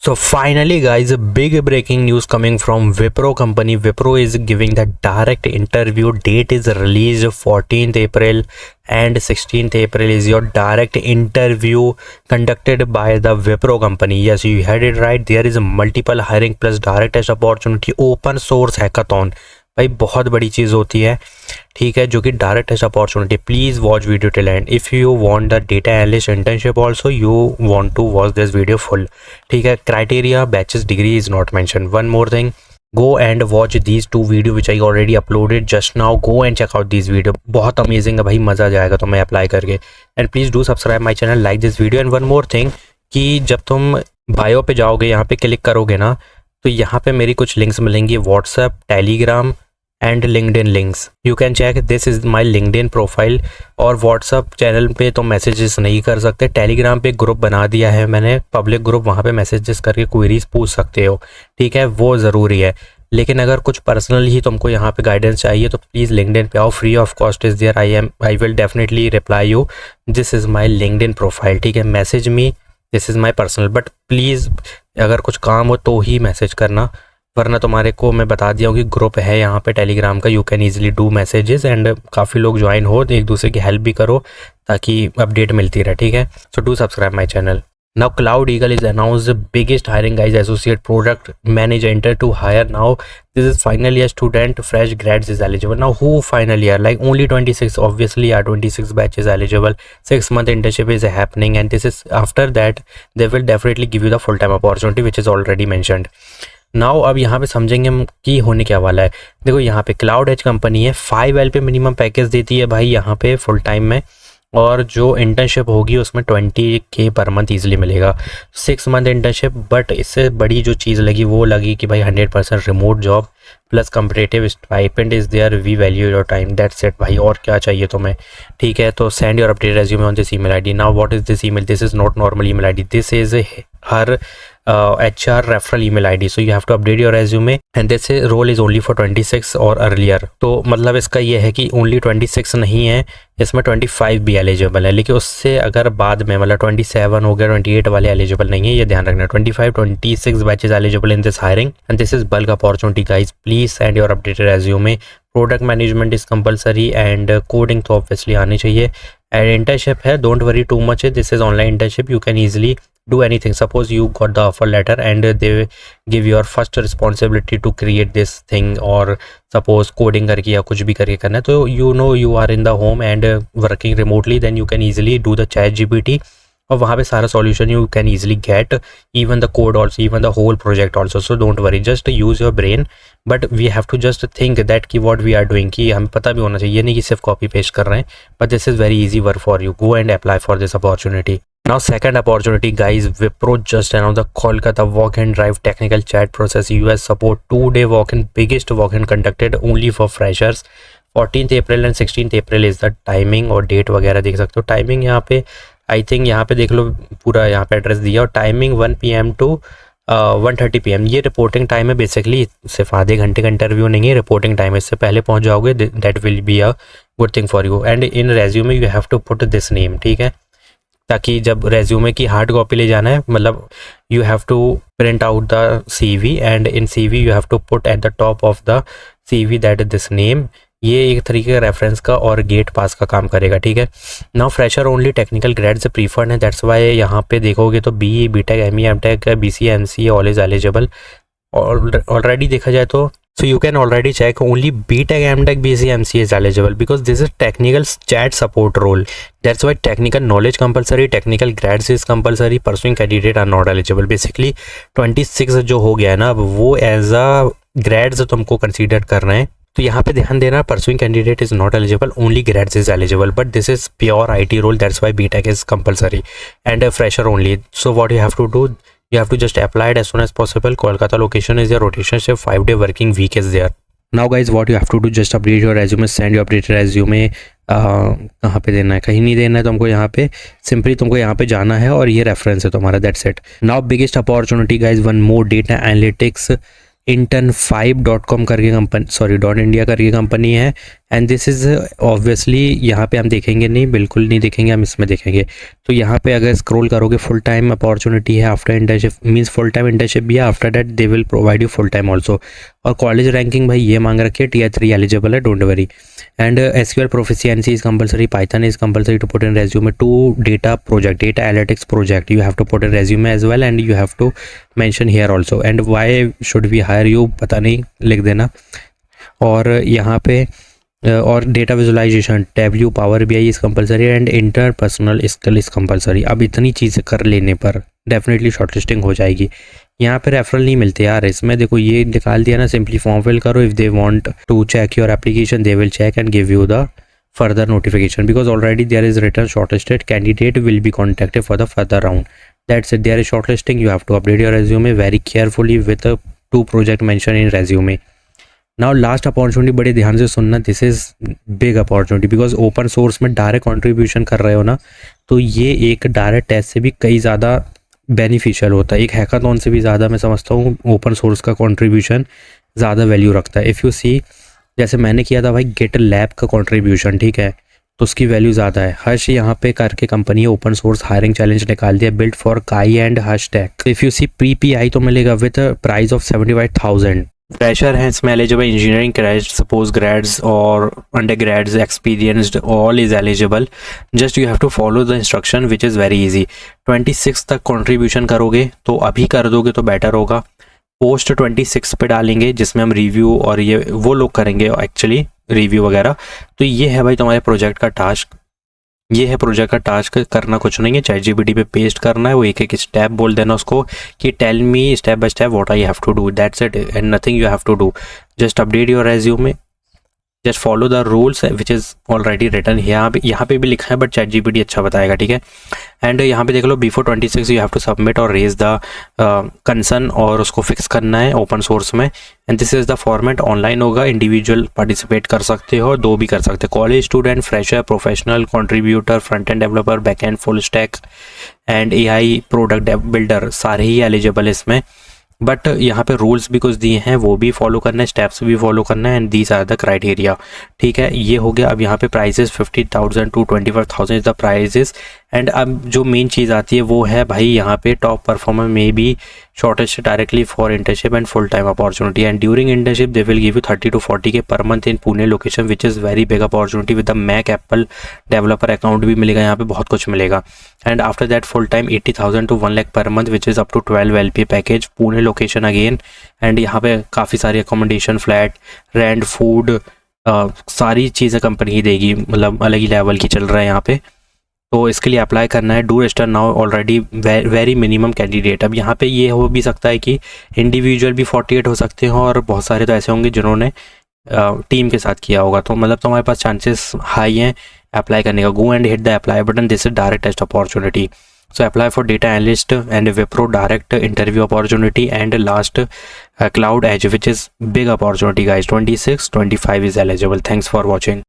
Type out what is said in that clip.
So finally guys, a big breaking news coming from Wipro company. Wipro is giving the direct interview. Date is released 14th April and 16th April is your direct interview conducted by the Wipro company. Yes, you heard it right. There is a multiple hiring plus direct test opportunity, open source hackathon. भाई बहुत बड़ी चीज़ होती है, ठीक है, जो कि direct test opportunity. Please watch video till end. If you want the data analyst internship also you want to watch this video full, ठीक है. Criteria batches degree is not mention. One more thing, go and watch these two video which I already uploaded just now. Go and check out these video. बहुत amazing है भाई, मज़ा आ जाएगा तुम्हें apply करके. And please do subscribe my channel, like this video. And one more thing कि जब तुम बायो पे जाओगे, यहाँ पे क्लिक करोगे ना, तो यहाँ पे मेरी कुछ लिंक्स मिलेंगी, WhatsApp, Telegram and LinkedIn links. You can check, this is my LinkedIn profile. और व्हाट्सअप चैनल पे तो मैसेजेस नहीं कर सकते. टेलीग्राम पे ग्रुप बना दिया है मैंने, पब्लिक ग्रुप, वहाँ पे मैसेजेस करके क्वेरीज पूछ सकते हो, ठीक है, वो ज़रूरी है. लेकिन अगर कुछ पर्सनल ही तुमको यहाँ पे गाइडेंस चाहिए तो प्लीज़ लिंक्डइन पे आओ, free of cost is there. I will definitely reply you. This is my LinkedIn profile, ठीक है. Message me, this is my personal. But please अगर कुछ काम हो तो ही मैसेज करना, वरना तुम्हारे को मैं बता दिया हूँ कि ग्रुप है यहाँ पे टेलीग्राम का. You can easily do messages and काफ़ी लोग ज्वाइन हो, एक दूसरे की हेल्प भी करो ताकि अपडेट मिलती रहे, ठीक है. So do subscribe my channel. Now Cloud Eagle is announced the biggest hiring guys, associate product manager enter to hire. Now this is final year student, fresh grads is eligible. Now who final year, like only 26, obviously 26 batch is eligible. 6-month internship is happening and this is after that they will definitely give you the full time opportunity which is already mentioned. Now अब यहाँ पे समझेंगे हम कि होने क्या वाला है. देखो यहाँ पे क्लाउड एज कंपनी है, 5L पे मिनिमम पैकेज देती है भाई यहाँ पे फुल टाइम में, और जो इंटर्नशिप होगी उसमें 20K पर मंथ ईजिली मिलेगा. 6 मंथ इंटर्नशिप. बट इससे बड़ी जो चीज़ लगी वो लगी कि भाई 100% remote job plus competitive stipend is there, we value your time, that's it भाई. और क्या चाहिए तुम्हें, ठीक है. तो send your update resume on this email ID. Now what is this email? This is not normal email ID, this is her HR referral email ID. So you have to update your resume and this role is only for 26 और earlier. तो मतलब इसका ये है कि only 26 नहीं है, इसमें 25 भी एलिजिबल है. लेकिन उससे अगर बाद में मतलब 27 हो गया, 28 वाले एलिजिबल नहीं है, ये ध्यान रखना. 25, 26 batches eligible in this hiring and this is bulk opportunity guys. Please send your updated resume. Product management is compulsory and coding तो ऑब्वियसली आनी चाहिए. एंड इंटर्नशिप है, don't worry too much. This is online internship, you can easily do anything. Suppose you got the offer letter and they give your first responsibility to create this thing, or suppose coding करके या कुछ भी करके करना है, तो you know you are in the home and working remotely, then you can easily do the ChatGPT और वहाँ पे सारा solution you can easily get, even the code also, even the whole project also. So don't worry, just use your brain, but we have to just think that कि what we are doing, कि हमें पता भी होना चाहिए, ये नहीं कि सिर्फ copy paste कर रहे हैं. But this is very easy work for you. Go and apply for this opportunity. Now second opportunity guys, Wipro just announced the Kolkata walk-in drive technical chat process US support 2-day walk-in, biggest walk-in conducted only for freshers. 14th April and 16th April is the timing, और date वगैरह देख सकते हो. Timing यहाँ पे I think यहाँ पे देख लो, पूरा यहाँ पे एड्रेस दिया, और टाइमिंग 1 PM to 1:30 PM. ये रिपोर्टिंग टाइम है बेसिकली, सिर्फ आधे घंटे का इंटरव्यू नहीं है, रिपोर्टिंग टाइम है. इससे पहले पहुँच जाओगे, that will be a good thing for you. And in resume you have to put this name, ठीक है, ताकि जब रेज्यूमे की हार्ड कॉपी ले जाना है, मतलब you have to print out the CV and in CV you have to put at the top of the CV that this name. ये एक तरीके का रेफरेंस का और गेट पास का काम करेगा, ठीक है. Now fresher only technical grades preferred है, दैट्स वाई यहाँ पे देखोगे तो BE, BTech, ME, MTech, BCA, MCA all is eligible. Already देखा जाए तो so you can already check only BTech, MTech, BCA, MCA is eligible because this is technical chat support role. That's why technical knowledge compulsory, technical grads is compulsory, pursuing candidate are not eligible. Basically 26 जो हो गया है ना, अब वो as a grades तुमको consider कर रहे हैं. तो यहाँ पे ध्यान देना, pursuing candidate is not eligible, only grads is eligible, but this is pure IT role, that's why BTech is compulsory and a fresher only. So what you have to do, you have to just apply it as soon as possible. Kolkata location is your rotation shift, 5-day working week is there. Now guys, what you have to do, just update your resume, send your updated resume. कहाँ पे देना है, कहीं नहीं देना है तुमको, यहाँ पे सिंपली तुमको यहाँ पे जाना है और ये रेफरेंस है तुम्हारा, that's it. Now biggest opportunity guys, one more data analytics intern5.com करके कंपनी, सॉरी .india करके कंपनी है. एंड दिस इज़ ऑब्वियसली यहाँ पे हम देखेंगे नहीं, बिल्कुल नहीं देखेंगे, हम इसमें देखेंगे। तो यहाँ पे अगर स्क्रॉल करोगे फुल टाइम अपॉर्चुनिटी है after internship, means full time internship भी है, after that they will provide you full time also. और कॉलेज रैंकिंग भाई ये मांग रखी है, Tier 3 एलिजिबल है, don't worry. And SQL proficiency is compulsory, Python is compulsory to put in resume, two data analytics project you have to put in resume as well, and you have to mention here also. And why should we hire you, पता नहीं, लिख देना। और यहाँ पे और data visualisation, Tableau, power BI is compulsory, and interpersonal skill is compulsory. अब इतनी चीज़ें कर लेने पर डेफिनेटली शॉर्टलिस्टिंग हो जाएगी। यहाँ पे रेफरल नहीं मिलते यार, इसमें देखो ये निकाल दिया ना, सिंपली फॉर्म फिल करो, if they want to check your application they will check and give you the further notification, because already there is written shortlisted candidate will be contacted for the further round. That's it, there is shortlisting. You have to update your resume very carefully with 2 project mentioned in resume. Now last opportunity बड़े ध्यान से सुनना, this is big opportunity because open source में direct contribution कर रहे हो ना, तो ये एक डायरेक्ट टेस्ट से भी कई ज़्यादा बेनिफिशियल होता है, एक हैकाथॉन से भी ज़्यादा मैं समझता हूँ ओपन सोर्स का कंट्रीब्यूशन ज़्यादा वैल्यू रखता है। इफ़ यू सी, जैसे मैंने किया था भाई GitLab का कंट्रीब्यूशन, ठीक है, तो उसकी वैल्यू ज़्यादा है। हर्ष यहाँ पे करके कंपनी है, ओपन सोर्स हायरिंग चैलेंज निकाल दिया, बिल्ड फॉर काई and hashtag. If you see PPI तो मिलेगा विद प्राइस ऑफ 75,000। फ्रेशर हैं इसमें eligible, engineering graduates, post grads और under grads, experienced, all is eligible. Just you have to follow the instruction which is very easy. 26 तक contribution करोगे तो अभी कर दोगे तो बेटर होगा। पोस्ट 26 पे डालेंगे जिसमें हम रिव्यू और ये वो लोग करेंगे एक्चुअली रिव्यू वगैरह। तो ये है भाई तुम्हारे प्रोजेक्ट का टास्क, ये है प्रोजेक्ट का टास्क। करना कुछ नहीं है, ChatGPT पे पेस्ट करना है, वो एक स्टेप बोल देना उसको कि tell me step by step what I have to do, that's it and nothing you have to do. Just update your resume, just follow the rules which is already written. यहाँ पे भी लिखा है but ChatGPT अच्छा बताएगा, ठीक है। And यहाँ पे देख लो, before 26 you have to submit और रेज द कंसर्न, और उसको फिक्स करना है ओपन सोर्स में। And this is the format, online होगा, इंडिविजुअल पार्टिसिपेट कर सकते हो, 2 भी कर सकते हो, college student, fresher, professional, contributor, front end developer, back end, full stack and AI product builder, सारे ही एलिजिबल इसमें। बट यहाँ पे रूल्स भी कुछ दिए हैं, वो भी फॉलो करना है, स्टेप्स भी फॉलो करना है, and these are the criteria, ठीक है। ये हो गया। अब यहाँ पे prizes 50,000 to 25,000 is the prizes. And अब जो मेन चीज़ आती है वो है भाई यहाँ पे टॉप परफॉर्मर में भी shortage directly for internship and full time opportunity, and during internship they will give you 30 to 40K per month in Pune location, which is very big opportunity. With the Mac Apple developer account भी मिलेगा यहाँ पे, बहुत कुछ मिलेगा। And after that full time 80,000 to 1 lakh per month, which is up to 12 LP package, Pune location again. And यहाँ पे काफ़ी सारी अकोमोडेशन, फ्लैट, रेंट, फूड, सारी चीज़ें कंपनी ही देगी, मतलब अलग ही लेवल की चल रहा है यहाँ पे। तो इसके लिए अप्लाई करना है, do register now, already very minimum candidate. अब यहाँ पे ये हो भी सकता है कि इंडिविजुअल भी 48 हो सकते हैं, और बहुत सारे तो ऐसे होंगे जिन्होंने टीम के साथ किया होगा, तो मतलब तुम्हारे पास चांसेस हाई हैं अप्लाई करने का। Go and hit the apply button, this is direct test opportunity. So apply for data analyst and Wipro direct interview opportunity, and last Cloud Edge, which is big opportunity guys. 26, 25 is eligible. Thanks for watching.